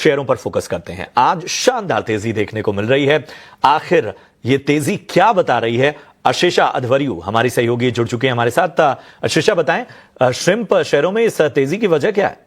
शेयरों पर फोकस करते हैं। आज शानदार तेजी देखने को मिल रही है। आखिर ये तेजी क्या बता रही है? अशेषा अध्वर्यु हमारी सहयोगी जुड़ चुके हैं हमारे साथ। अशेषा, बताएं श्रिम्प शेयरों में इस तेजी की वजह क्या है?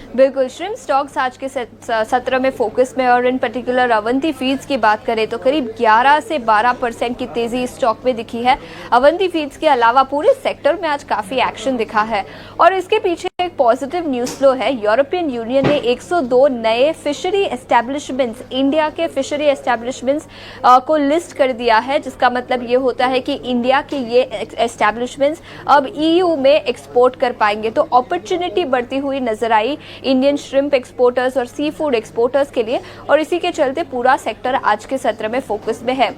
बिल्कुल, श्रिम्प स्टॉक्स आज के सत्र में फोकस में, और इन पर्टिकुलर अवंती फीड्स की बात करें तो करीब 11 से 12% की तेजी इस स्टॉक में दिखी है। अवंती फीड्स के अलावा पूरे सेक्टर में आज काफी एक्शन दिखा है और इसके पीछे एक पॉजिटिव न्यूज फ्लो है। यूरोपियन यूनियन ने 102 नए फिशरी एस्टैब्लिशमेंट्स, इंडिया के फिशरी एस्टैब्लिशमेंट्स को लिस्ट कर दिया है, जिसका मतलब ये होता है कि इंडिया के ये एस्टैब्लिशमेंट्स अब EU में एक्सपोर्ट कर पाएंगे। तो अपॉर्चुनिटी बढ़ती हुई नजर आई इंडियन श्रिम्प एक्सपोर्टर्स और सी फूड एक्सपोर्टर्स के लिए, और इसी के चलते पूरा सेक्टर आज के सत्र में फोकस में है।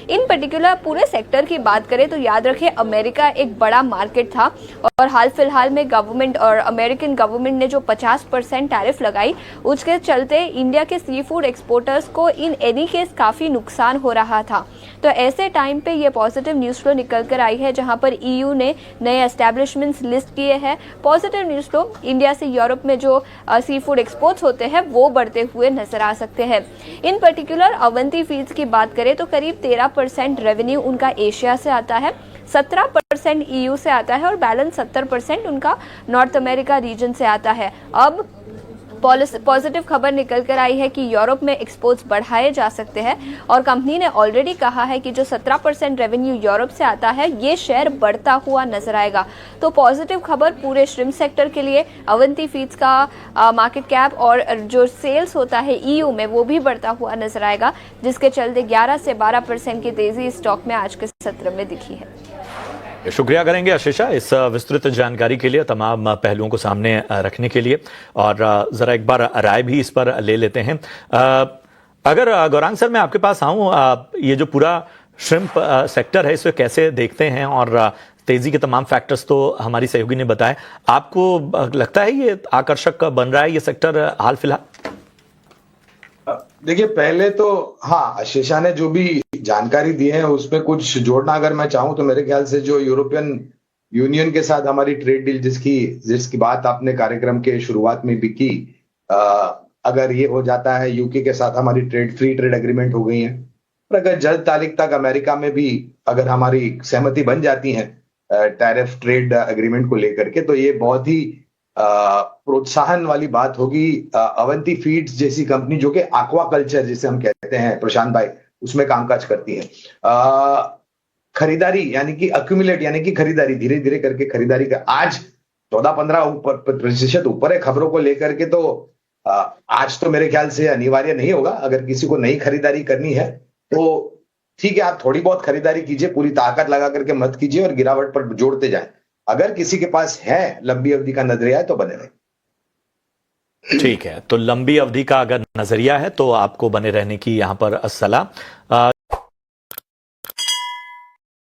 इन पर्टिकुलर पूरे सेक्टर की बात करें तो याद रखें, अमेरिका एक बड़ा मार्केट था और हाल फिलहाल में गवर्नमेंट और अमेरिकन गवर्नमेंट ने जो 50% टैरिफ लगाई, उसके चलते इंडिया के सी फूड एक्सपोर्टर्स को इन एनी केस काफी नुकसान हो रहा था। तो ऐसे टाइम पे ये पॉजिटिव न्यूज फ्लो निकल कर आई है, जहां पर EU ने नए एस्टैब्लिशमेंट्स लिस्ट किए हैं। पॉजिटिव न्यूज फ्लो इंडिया से यूरोप में जो सी फूड एक्सपोर्ट्स होते हैं वो बढ़ते हुए नजर आ सकते हैं। इन पर्टिकुलर अवंती फीड्स की बात करें तो करीब 13% रेवेन्यू उनका एशिया से आता है, 17% EU से आता है और बैलेंस 70% उनका नॉर्थ अमेरिका रीजन से आता है। अब पॉजिटिव खबर निकल कर आई है कि यूरोप में एक्सपोर्ट्स बढ़ाए जा सकते हैं और कंपनी ने ऑलरेडी कहा है कि जो 17% रेवेन्यू यूरोप से आता है ये शेयर बढ़ता हुआ नजर आएगा। तो पॉजिटिव खबर पूरे श्रिम्प सेक्टर के लिए। अवंती फीड्स का मार्केट कैप और जो सेल्स होता है EU में वो भी बढ़ता हुआ नजर आएगा, जिसके चलते 11 से 12% की तेजी स्टॉक में आज के सत्र में दिखी है। शुक्रिया करेंगे अशेषा इस विस्तृत जानकारी के लिए, तमाम पहलुओं को सामने रखने के लिए, और जरा एक बार राय भी इस पर ले लेते हैं। अगर गौरांग सर मैं आपके पास आऊं, ये जो पूरा श्रिम्प सेक्टर है इसे कैसे देखते हैं? और तेजी के तमाम फैक्टर्स तो हमारी सहयोगी ने बताए, आपको लगता है ये आकर्षक बन रहा है ये सेक्टर हाल फिलहाल? देखिए, पहले तो हाँ, अशेषा ने जो भी जानकारी दी है उसमें कुछ जोड़ना अगर मैं चाहूं तो मेरे ख्याल से जो यूरोपियन यूनियन के साथ हमारी ट्रेड डील जिसकी बात आपने कार्यक्रम के शुरुआत में भी की, अगर ये हो जाता है, यूके के साथ हमारी फ्री ट्रेड एग्रीमेंट हो गई है, और अगर जल्द तारीख तक अमेरिका में भी अगर हमारी सहमति बन जाती है टैरिफ ट्रेड एग्रीमेंट को लेकर के, तो ये बहुत ही प्रोत्साहन वाली बात होगी। अवंती फीड्स जैसी कंपनी जो कि एक्वाकल्चर जिसे हम कहते हैं, प्रशांत भाई, उसमें कामकाज करती है। खरीदारी यानी कि अक्यूमुलेट यानी कि खरीदारी धीरे धीरे करके खरीदारी का आज 14-15% ऊपर है खबरों को लेकर के। तो आज तो मेरे ख्याल से अनिवार्य नहीं होगा, अगर किसी को नई खरीदारी करनी है तो ठीक है, आप थोड़ी बहुत खरीदारी कीजिए, पूरी ताकत लगा करके मत कीजिए और गिरावट पर जोड़ते जाएं। अगर किसी के पास है लंबी अवधि का नजरिया तो बने रहे। ठीक है, तो लंबी अवधि का अगर नजरिया है तो आपको बने रहने की यहां पर सलाह।